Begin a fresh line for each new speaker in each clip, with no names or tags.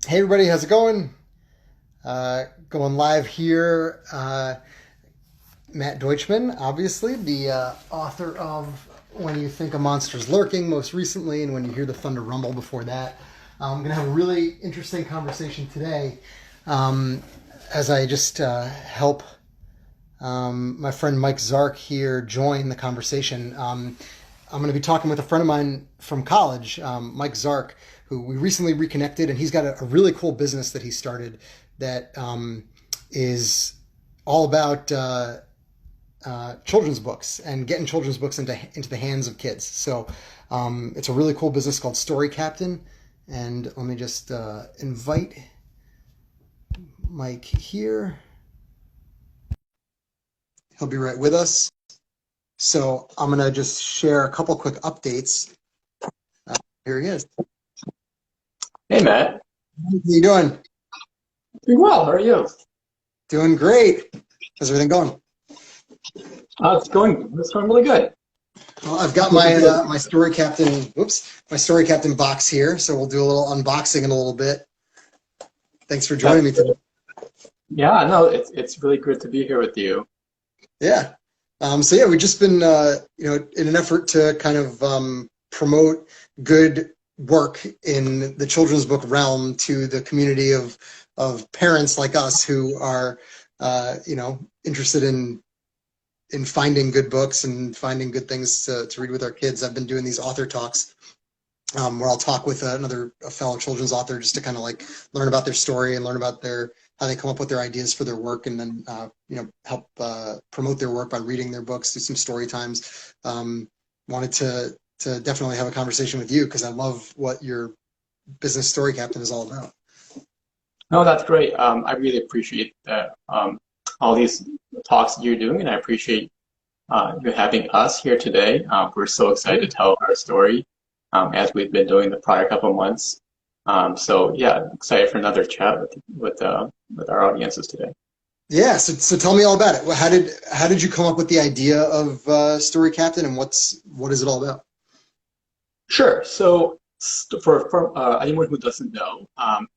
Hey everybody, how's it going? Going live here. Matt Deutschman, obviously, the author of When You Think a Monster's Lurking, most recently, and When You Hear the Thunder Rumble before that. I'm going to have a really interesting conversation today as I just help my friend Mike Zarkh here join the conversation. I'm going to be talking with a friend of mine from college, Mike Zarkh, who we recently reconnected, and he's got a really cool business that he started that is all about children's books and getting children's books into the hands of kids. So it's a really cool business called Story Captain. And let me just invite Mike here. He'll be right with us. So I'm going to just share a couple quick updates. Here he is.
Hey, Matt.
How you doing?
Doing well. How are you?
Doing great. How's everything going?
It's going really good.
Well, I've got my my Story Captain. My Story Captain box here. So we'll do a little unboxing in a little bit. Thanks for joining me today.
Yeah, no, it's really good to be here with you.
Yeah. So yeah, we've just been in an effort to kind of promote good work in the children's book realm to the community of parents like us who are interested in finding good books and finding good things to read with our kids. I've been doing these author talks where I'll talk with a fellow children's author just to kind of like learn about their story and learn about how they come up with their ideas for their work, and then help promote their work by reading their books, do some story times. Wanted to definitely have a conversation with you because I love what your business Story Captain is all about.
No, that's great. I really appreciate that, all these talks that you're doing, and I appreciate you having us here today. We're so excited to tell our story as we've been doing the prior couple of months. So yeah, excited for another chat with our audiences today.
Yeah, so tell me all about it. How did you come up with the idea of Story Captain, and what is it all about?
Sure. So for anyone who doesn't know,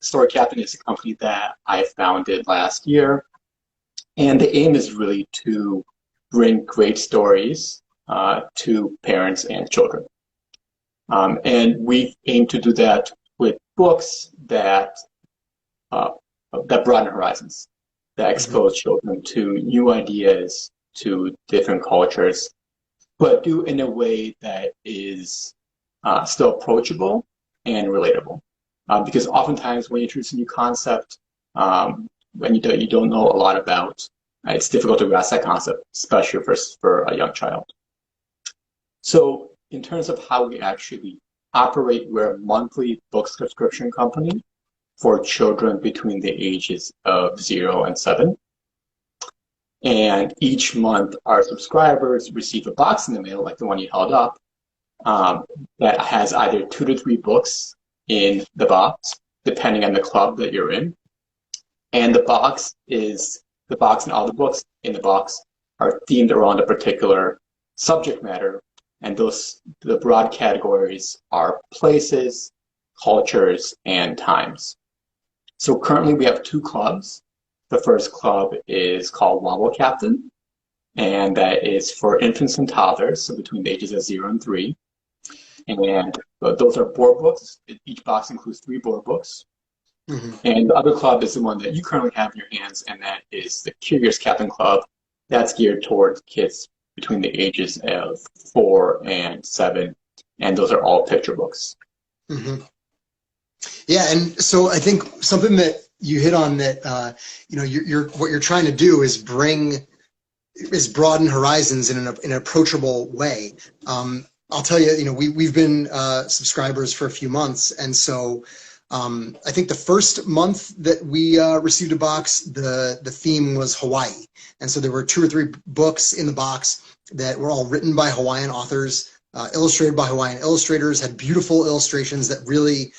Story Captain is a company that I founded last year, and the aim is really to bring great stories to parents and children. And we aim to do that with books uh, that broaden horizons, that expose children to new ideas, to different cultures, but do in a way that is still approachable and relatable. Because oftentimes when you introduce a new concept, when you don't know a lot about, it's difficult to grasp that concept, especially for a young child. So in terms of how we actually operate, we're a monthly book subscription company for children between the ages of 0 and 7. And each month, our subscribers receive a box in the mail, like the one you held up, that has either 2 to 3 books in the box, depending on the club that you're in. And the box and all the books in the box are themed around a particular subject matter. And the broad categories are places, cultures, and times. So currently we have 2 clubs. The first club is called Wobble Captain, and that is for infants and toddlers, so between the ages of 0 and 3. And those are board books. Each box includes 3 board books. Mm-hmm. And the other club is the one that you currently have in your hands, and that is the Curious Captain Club. That's geared towards kids between the ages of 4 and 7, and those are all picture books.
Mm-hmm. Yeah, and so I think something that you hit on that what you're trying to do is broaden horizons in an approachable way. I'll tell you, we've been subscribers for a few months, and so I think the first month that we received a box, the theme was Hawaii, and so there were 2 or 3 books in the box that were all written by Hawaiian authors, illustrated by Hawaiian illustrators, had beautiful illustrations that really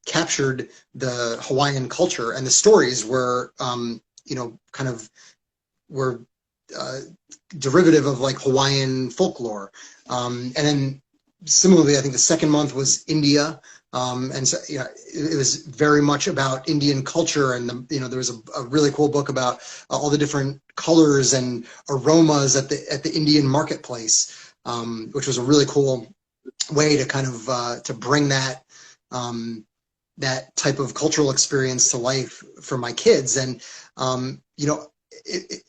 captured the Hawaiian culture, and the stories were were derivative of like Hawaiian folklore. And then similarly, I think the second month was India, And so, it was very much about Indian culture, and there was a really cool book about all the different colors and aromas at the Indian marketplace, which was a really cool way to kind of to bring um, that type of cultural experience to life for my kids. And it, it,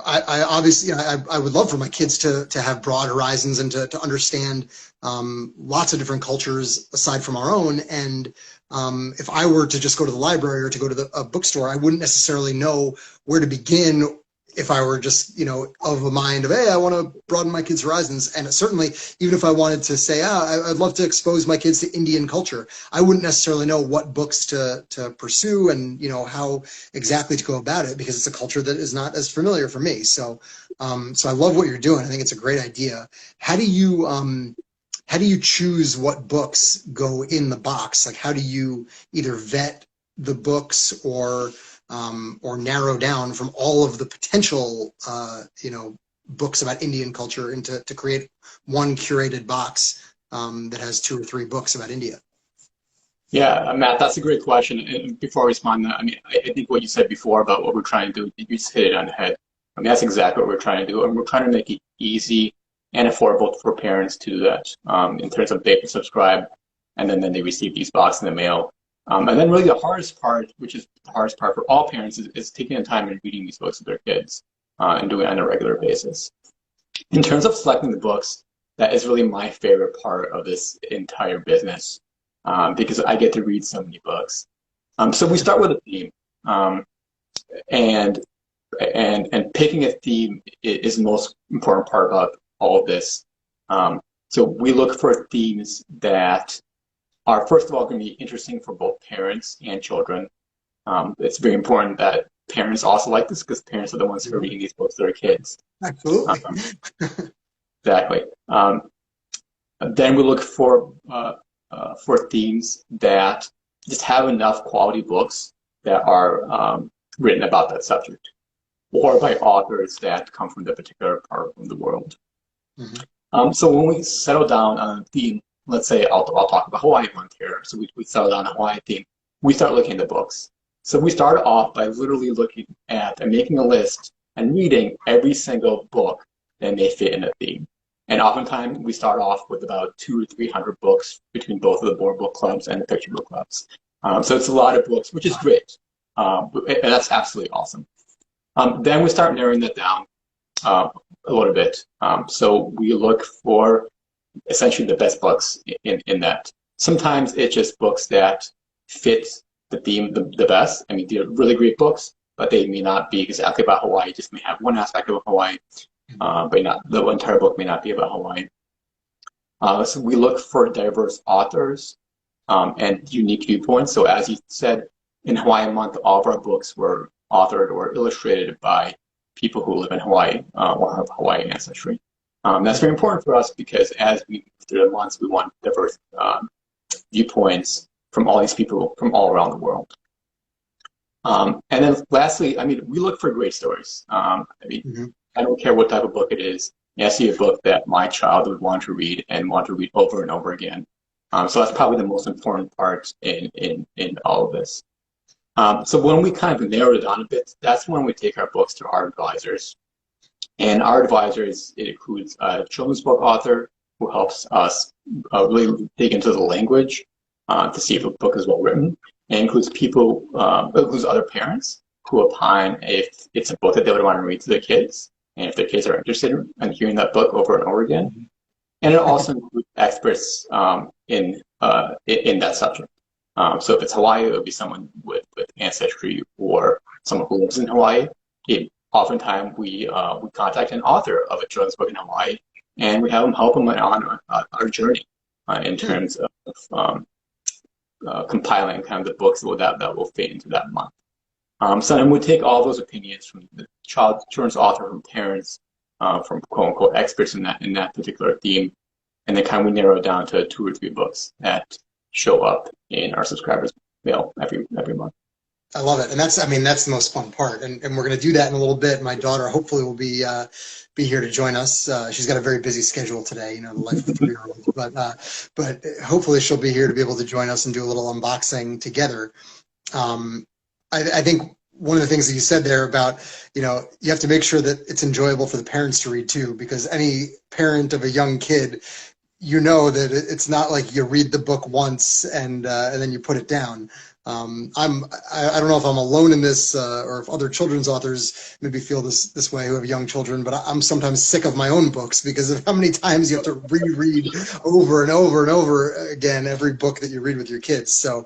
I obviously, I would love for my kids to have broad horizons and to understand lots of different cultures aside from our own. And if I were to just go to the library or to go to a bookstore, I wouldn't necessarily know where to begin if I were just, of a mind of, hey, I want to broaden my kids' horizons. And certainly, even if I wanted to say, I'd love to expose my kids to Indian culture, I wouldn't necessarily know what books to pursue and, how exactly to go about it, because it's a culture that is not as familiar for me. So, so I love what you're doing. I think it's a great idea. How do you choose what books go in the box? Like, how do you either vet the books or narrow down from all of the potential, books about Indian culture into to create one curated box that has 2 or 3 books about India?
Yeah, Matt, that's a great question. And before I respond, I mean, I think what you said before about what we're trying to do, you just hit it on the head. I mean, that's exactly what we're trying to do, and we're trying to make it easy and affordable for parents to do that. In terms of they can subscribe, and then they receive these boxes in the mail. And then really the hardest part, which is the hardest part for all parents, is taking the time and reading these books with their kids and doing it on a regular basis. In terms of selecting the books, that is really my favorite part of this entire business because I get to read so many books. So we start with a theme, and picking a theme is the most important part about all of this. So we look for themes that are, first of all, going to be interesting for both parents and children. It's very important that parents also like this because parents are the ones who are reading these books to their kids.
Absolutely.
Exactly. Then we look for themes that just have enough quality books that are written about that subject, or by authors that come from the particular part of the world. Mm-hmm. So when we settle down on a theme, let's say I'll talk about Hawaii month here. So we settle down on a Hawaii theme. We start looking at the books. So we start off by literally looking at and making a list and reading every single book that may fit in a theme. And oftentimes we start off with about 200 or 300 books between both of the board book clubs and the picture book clubs. So it's a lot of books, which is great. And that's absolutely awesome. Then we start narrowing that down a little bit. So we look for essentially the best books in that. Sometimes it's just books that fit the theme the best. I mean, they're really great books, but they may not be exactly about Hawaii. Just may have one aspect of Hawaii, but not the entire book may not be about Hawaii. So we look for diverse authors and unique viewpoints. So as you said, in Hawaii Month, all of our books were authored or illustrated by people who live in Hawaii or have Hawaiian ancestry. That's very important for us because as we move through the months, we want diverse viewpoints from all these people from all around the world. And then lastly, I mean, we look for great stories. I mean, I don't care what type of book it is. I see a book that my child would want to read and want to read over and over again. So that's probably the most important part in all of this. So when we kind of narrow it down a bit, that's when we take our books to our advisors. And our advisors, it includes a children's book author who helps us really dig into the language to see if a book is well written. And includes people, includes other parents who opine if it's a book that they would want to read to their kids, and if their kids are interested in hearing that book over and over again. And it also includes experts in that subject. So if it's Hawaii, it would be someone with ancestry or someone who lives in Hawaii. Oftentimes we contact an author of a children's book in Hawaii, and we have them help them on our journey in terms of compiling kind of the books that will fit into that month. So then we take all those opinions from the children's author, from parents, from quote unquote experts in that particular theme, and then kind of we narrow it down to 2 or 3 books that show up in our subscribers' mail every month.
I love it, and that's, I mean, that's the most fun part, and we're going to do that in a little bit. My daughter hopefully will be here to join us. She's got a very busy schedule today, you know, the life of a 3-year-old, but hopefully she'll be here to be able to join us and do a little unboxing together. Um, I think one of the things that you said there about, you know, you have to make sure that it's enjoyable for the parents to read too, because any parent of a young kid, you know that it's not like you read the book once and then you put it down. I don't know if I'm alone in this or if other children's authors maybe feel this way who have young children, but I'm sometimes sick of my own books because of how many times you have to reread over and over and over again every book that you read with your kids. So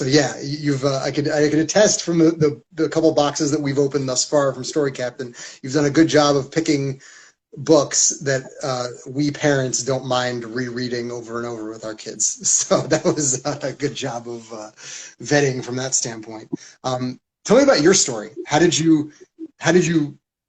yeah, you've I could attest from the couple boxes that we've opened thus far from Story Captain, you've done a good job of picking books that we parents don't mind rereading over and over with our kids. So that was a good job of vetting from that standpoint. Tell me about your story. How did you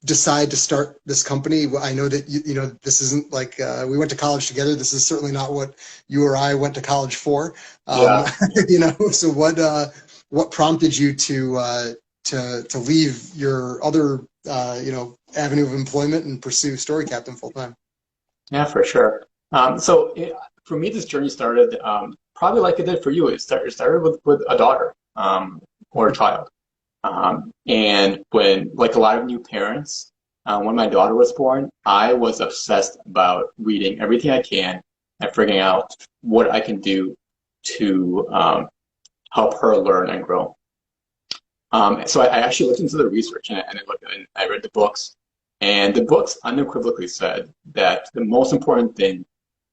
decide to start this company? I know that you know this isn't like we went to college together. This is certainly not what you or I went to college for.
Yeah.
You know, so what prompted you to leave your other you know, avenue of employment and pursue Story Captain full time?
Yeah, for sure. For me, this journey started probably like it did for you. It started with a daughter or a child. And when, like a lot of new parents, when my daughter was born, I was obsessed about reading everything I can and figuring out what I can do to help her learn and grow. So I actually looked into the research and I read the books, and the books unequivocally said that the most important thing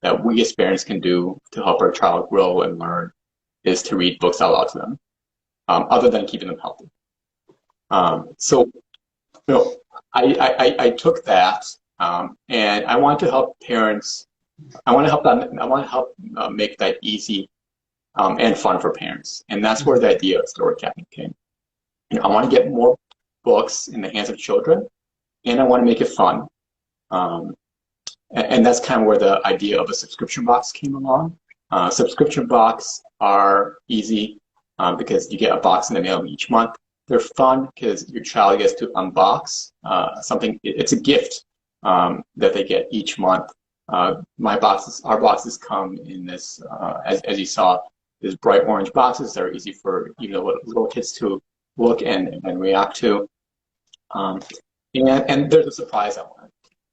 that we as parents can do to help our child grow and learn is to read books out loud to them, other than keeping them healthy. So, you know, I took that, and I want to help parents. I want to help them. I want to help make that easy and fun for parents, and that's where the idea of Story Captain came. You know, I want to get more books in the hands of children, and I want to make it fun. Um, and that's kind of where the idea of a subscription box came along. Subscription box are easy because you get a box in the mail each month. They're fun because your child gets to unbox something. It's a gift that they get each month. Our boxes come in this, as you saw, these bright orange boxes that are easy for little kids to look and react to. And there's a surprise element.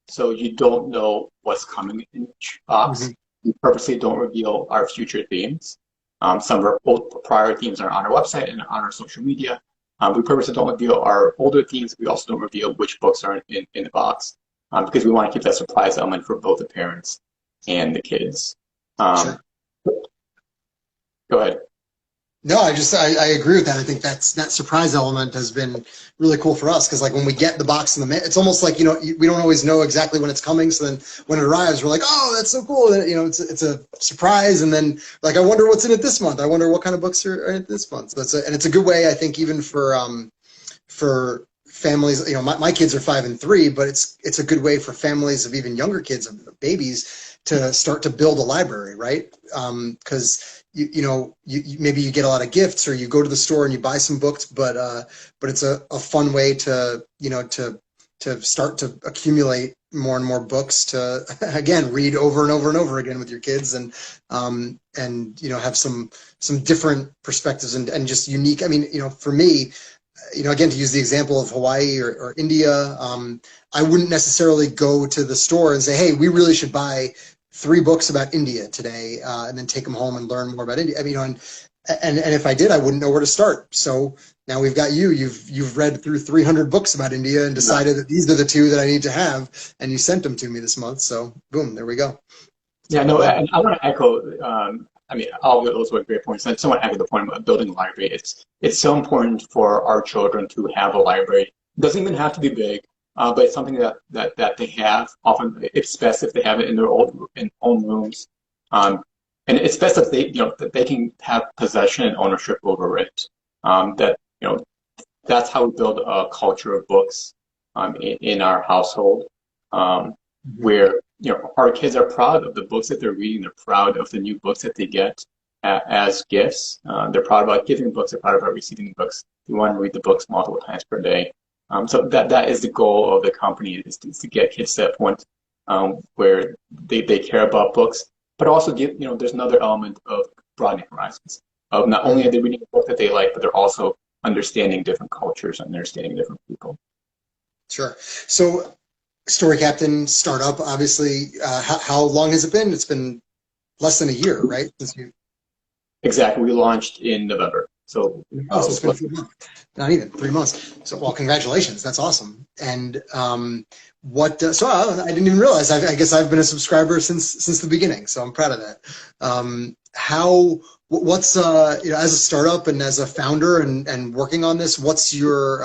So you don't know what's coming in each box.
Mm-hmm.
We purposely don't reveal our future themes. Some of our prior themes are on our website and on our social media. We purposely don't reveal our older themes. We also don't reveal which books are in the box because we want to keep that surprise element for both the parents and the kids.
Sure.
Go ahead.
No, I agree with that. I think that surprise element has been really cool for us because like when we get the box in the mail, it's almost like, you know, we don't always know exactly when it's coming. So then when it arrives, we're like, oh, that's so cool. You know, it's a surprise. And then like, I wonder what's in it this month. I wonder what kind of books are in it this month. So and it's a good way, I think, even for families. You know, my kids are 5 and 3, but it's a good way for families of even younger kids, of babies, to start to build a library, right? Because you know, maybe you get a lot of gifts or you go to the store and you buy some books, but it's a fun way to, you know, to start to accumulate more and more books to, again, read over and over and over again with your kids and you know, have some different perspectives and just unique. I mean, you know, for me, you know, again, to use the example of Hawaii or India, I wouldn't necessarily go to the store and say, hey, we really should buy 3 books about India today, and then take them home and learn more about India. I mean, you know, and if I did, I wouldn't know where to start. So now we've got you. You've read through 300 books about India and decided that these are the 2 that I need to have, and you sent them to me this month. So boom, there we go.
Yeah, no, and I want to echo. I mean, all those were great points. I just want to echo the point about building a library. It's so important for our children to have a library. It doesn't even have to be big. But it's something that they have. Often, it's best if they have it in their own rooms, and it's best if that they can have possession and ownership over it. That's how we build a culture of books in our household, where our kids are proud of the books that they're reading. They're proud of the new books that they get, as gifts. They're proud about giving books. They're proud about receiving books. They want to read the books multiple times per day. So that is the goal of the company is to get kids to that point where they care about books, but also there's another element of broadening horizons. Of not only are they reading a book that they like, but they're also understanding different cultures and understanding different people.
Sure. So, Story Captain startup, obviously, how long has it been? It's been less than a year, right? Since you.
Exactly. We launched in November. So,
so it's been a few months. Not even 3 months. So, well, congratulations. That's awesome. And so I didn't even realize. I guess I've been a subscriber since the beginning. So I'm proud of that. What's as a startup and as a founder and working on this, what's your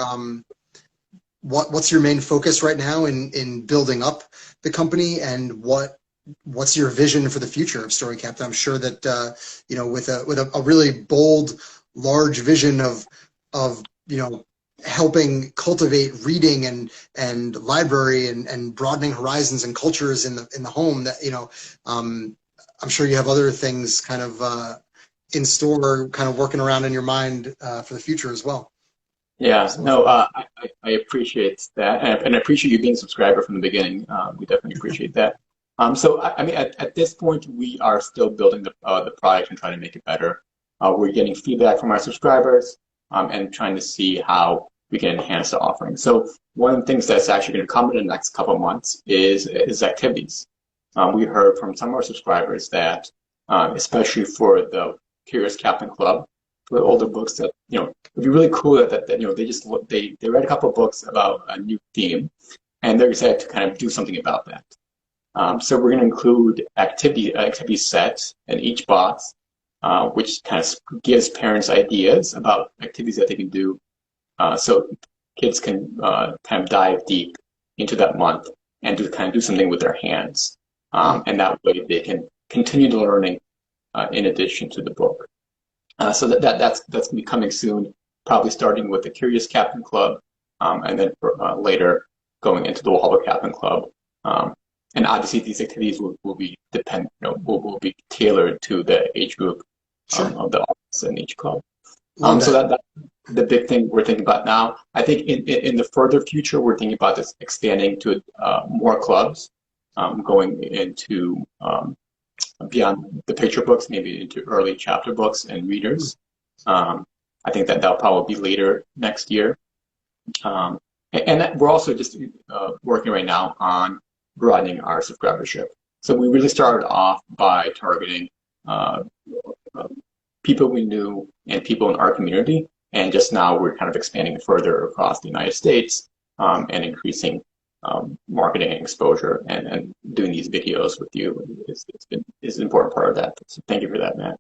main focus right now in building up the company, and what's your vision for the future of Story Captain? I'm sure that with a really bold, large vision of helping cultivate reading and library and broadening horizons and cultures in the home, that I'm sure you have other things kind of in store, kind of working around in your mind for the future as well.
Yeah, no, I appreciate that, and I appreciate you being a subscriber from the beginning. We definitely appreciate that. So, I mean, at this point, we are still building the product and trying to make it better. We're getting feedback from our subscribers and trying to see how we can enhance the offering. So, one of the things that's actually going to come in the next couple of months is activities. We heard from some of our subscribers that, especially for the Curious Captain Club, for the older books, that it'd be really cool that they read a couple of books about a new theme, and they're excited to kind of do something about that. So we're going to include activity sets in each box, which kind of gives parents ideas about activities that they can do, so kids can kind of dive deep into that month and do something with their hands, and that way they can continue the learning in addition to the book. So that's going to be coming soon, probably starting with the Curious Captain Club, and then later going into the Wahoo Captain Club. And obviously, these activities will be will be tailored to the age group of the audience in each club. So that's the big thing we're thinking about now. I think in the further future, we're thinking about this expanding to more clubs, going into beyond the picture books, maybe into early chapter books and readers. I think that'll probably be later next year. And we're also just working right now on broadening our subscribership. So we really started off by targeting people we knew and people in our community. And just now we're kind of expanding further across the United States and increasing marketing and exposure, and doing these videos with you is an important part of that. So thank you for that, Matt.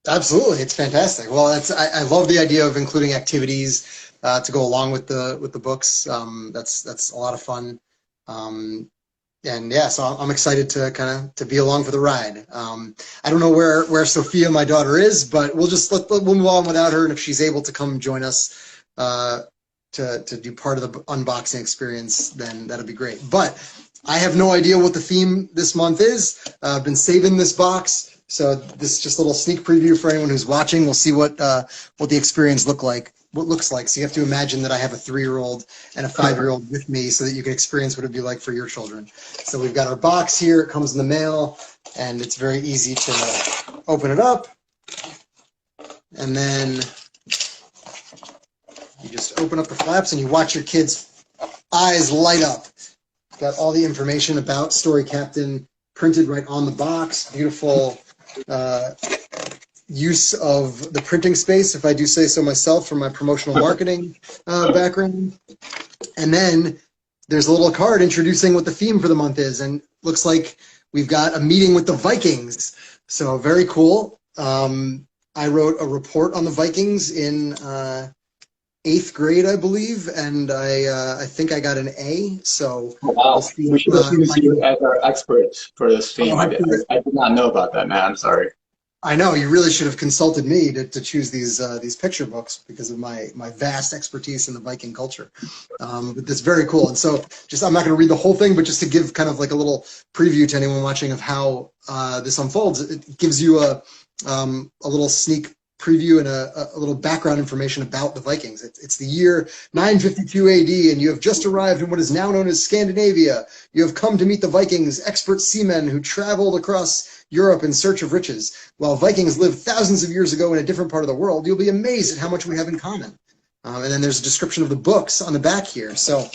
Absolutely, it's fantastic. Well, I love the idea of including activities to go along with the books. That's a lot of fun. And yeah, so I'm excited to be along for the ride. I don't know where Sophia, my daughter, is, but we'll move on without her, and if she's able to come join us to do part of the unboxing experience, then that'll be great. But I have no idea what the theme this month is. I've been saving this box, so this is just a little sneak preview for anyone who's watching. We'll see what the experience looks like. So you have to imagine that I have a 3-year-old and a 5-year-old with me, so that you can experience what it'd be like for your children. So we've got our box here. It comes in the mail, and it's very easy to open it up, and then you just open up the flaps and you watch your kids' eyes light up. Got all the information about Story Captain printed right on the box. Beautiful use of the printing space, if I do say so myself, from my promotional marketing background. And then there's a little card introducing what the theme for the month is, and looks like we've got a meeting with the Vikings. So very cool. I wrote a report on the Vikings in 8th grade, I believe, and I think I got an A. So
wow, we should have used you as our expert for this theme. I did not know about that, man. I'm sorry.
I know, you really should have consulted me to choose these picture books because of my vast expertise in the Viking culture. But that's very cool. And so I'm not going to read the whole thing, but just to give kind of like a little preview to anyone watching of how this unfolds, it gives you a little sneak preview and a little background information about the Vikings. It's the year 952 AD, and you have just arrived in what is now known as Scandinavia. You have come to meet the Vikings, expert seamen who traveled across Europe in search of riches. While Vikings lived thousands of years ago in a different part of the world, you'll be amazed at how much we have in common. And then there's a description of the books on the back here. So,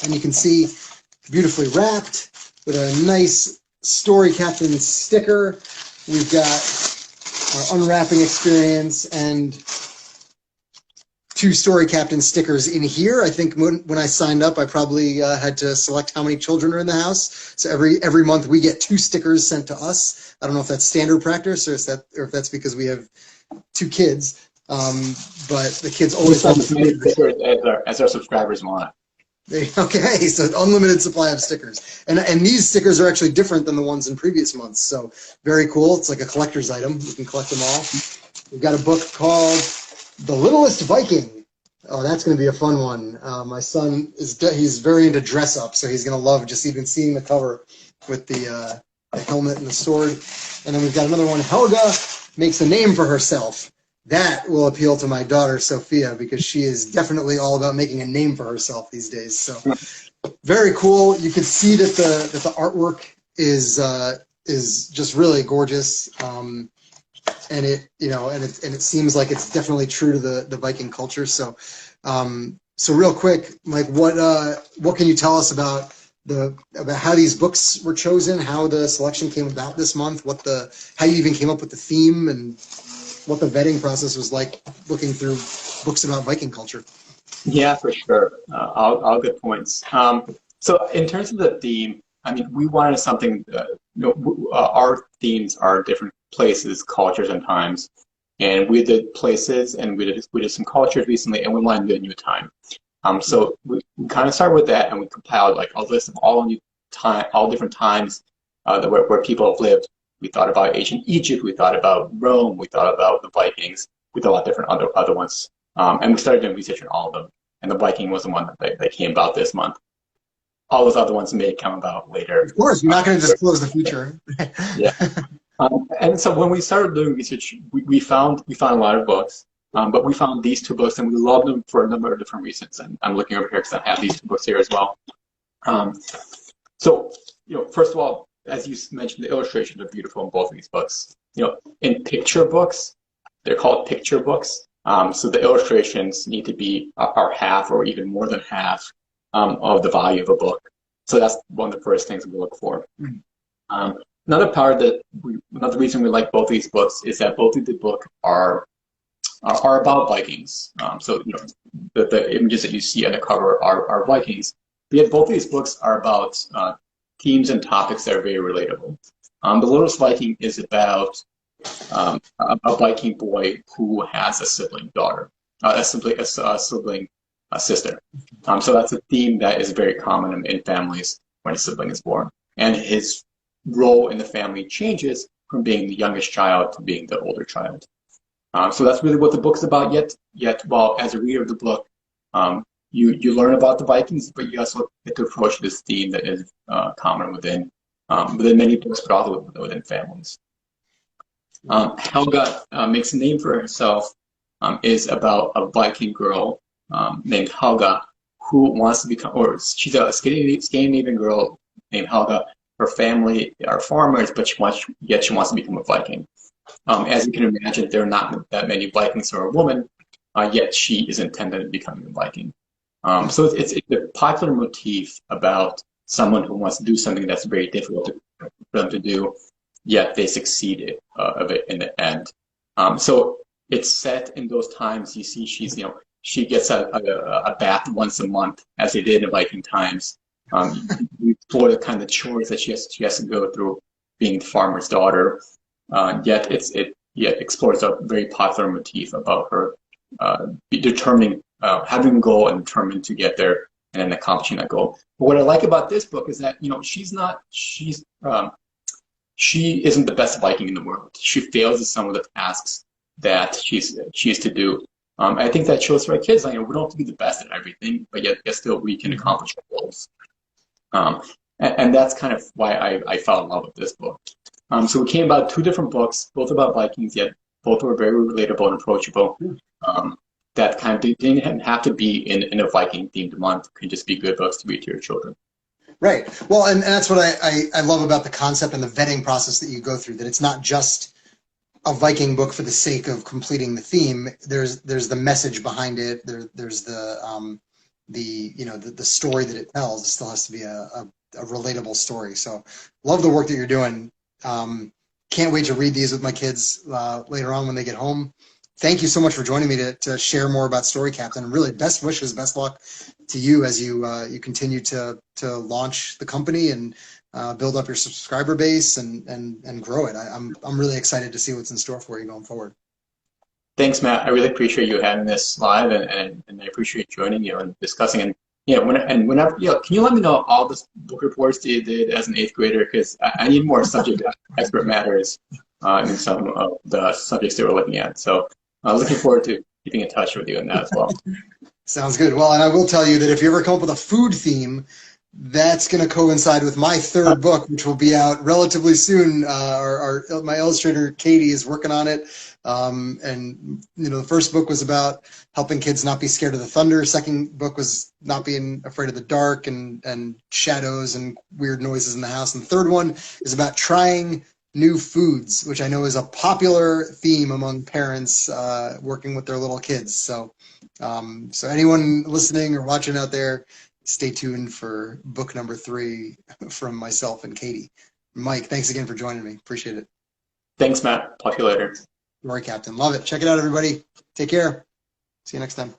and you can see beautifully wrapped with a nice Story Captain sticker. We've got our unwrapping experience and 2 Story Captain stickers in here. I think when I signed up, I probably had to select how many children are in the house. So every month we get 2 stickers sent to us. I don't know if that's standard practice or if that's because we have 2 kids. But the kids always want
as many stickers as our subscribers want.
Okay, so unlimited supply of stickers. And these stickers are actually different than the ones in previous months. So very cool. It's like a collector's item. You can collect them all. We've got a book called The Littlest Viking. Oh, that's going to be a fun one. My son, he's very into dress up, so he's going to love just even seeing the cover with the helmet and the sword. And then we've got another one, Helga Makes a Name for Herself. That will appeal to my daughter, Sophia, because she is definitely all about making a name for herself these days. So very cool. You can see that the artwork is just really gorgeous. And it seems like it's definitely true to the Viking culture. So real quick, Mike, what can you tell us about how these books were chosen, how the selection came about this month, how you even came up with the theme, and what the vetting process was like looking through books about Viking culture?
Yeah, for sure. All good points. So in terms of the theme, I mean, we wanted something. Our themes are different places, cultures, and times. And we did places, and we did some cultures recently, and we wanted to do a new time. So we kind of started with that, and we compiled like a list of all different times where people have lived. We thought about ancient Egypt. We thought about Rome. We thought about the Vikings. We thought about different other ones. And we started doing research on all of them. And the Viking was the one that came about this month. All those other ones may come about later.
Of course, you're not going to disclose the future.
Yeah. And so when we started doing research, we found a lot of books. But we found these 2 books, and we loved them for a number of different reasons. And I'm looking over here because I have these 2 books here as well. So, first of all, as you mentioned, the illustrations are beautiful in both of these books. In picture books, they're called picture books. So the illustrations need to be are half or even more than half of the value of a book. So that's one of the first things we look for. Another reason we like both of these books is that both of the book are about Vikings. So the images that you see on the cover are Vikings. But yet both of these books are about themes and topics that are very relatable. The Littlest Viking is about a Viking boy who has a sibling daughter, a sibling sister. So that's a theme that is very common in families when a sibling is born. And his role in the family changes from being the youngest child to being the older child. So that's really what the book's about. Yet, while as a reader of the book, you learn about the Vikings, but you also get to approach this theme that is common within many books, but also within families. Helga Makes a Name for Herself is about a Viking girl named Helga who wants to become, or she's a Scandinavian girl named Helga. Her family are farmers, but she wants to become a Viking. As you can imagine, there are not that many Vikings for a woman, yet she is intended on becoming a Viking. So it's a popular motif about someone who wants to do something that's very difficult for them to do, yet they succeed of it in the end. So it's set in those times. You see, she gets a bath once a month, as they did in Viking times. You explore the kind of chores that she has to go through being the farmer's daughter. Yet it explores a very popular motif about her having a goal and determined to get there and then accomplishing that goal. But what I like about this book is that she isn't the best Viking in the world. She fails at some of the tasks that she's to do. I think that shows for our kids, we don't have to be the best at everything, but yet still we can accomplish our goals. And that's kind of why I fell in love with this book. So we came about two different books, both about Vikings, yet both were very relatable and approachable. Um, that kind of didn't have to be in a Viking themed month. Can just be good books to read to your children.
Right. Well, and that's what I love about the concept and the vetting process that you go through, that it's not just a Viking book for the sake of completing the theme. There's the message behind it. There's the the story that it tells. It still has to be a relatable story. So love the work that you're doing. Can't wait to read these with my kids later on when they get home. Thank you so much for joining me to share more about Story Captain. And really, best wishes, best luck to you as you continue to launch the company and build up your subscriber base and grow it. I'm really excited to see what's in store for you going forward.
Thanks, Matt. I really appreciate you having this live, and I appreciate joining you and discussing. And yeah, whenever, can you let me know all the book reports that you did as an eighth grader? Because I need more subject expert matters in some of the subjects that we're looking at. So looking forward to keeping in touch with you on that as well.
Sounds good. Well, and I will tell you that if you ever come up with a food theme, that's going to coincide with my third book, which will be out relatively soon. My illustrator Katie is working on it, and the first book was about helping kids not be scared of the thunder. Second book was not being afraid of the dark and shadows and weird noises in the house. And the third one is about trying new foods, which I know is a popular theme among parents working with their little kids. So anyone listening or watching out there, stay tuned for book number 3 from myself and Katie. Mike, thanks again for joining me. Appreciate it.
Thanks, Matt. Talk to you later.
Story Captain. Love it. Check it out, everybody. Take care. See you next time.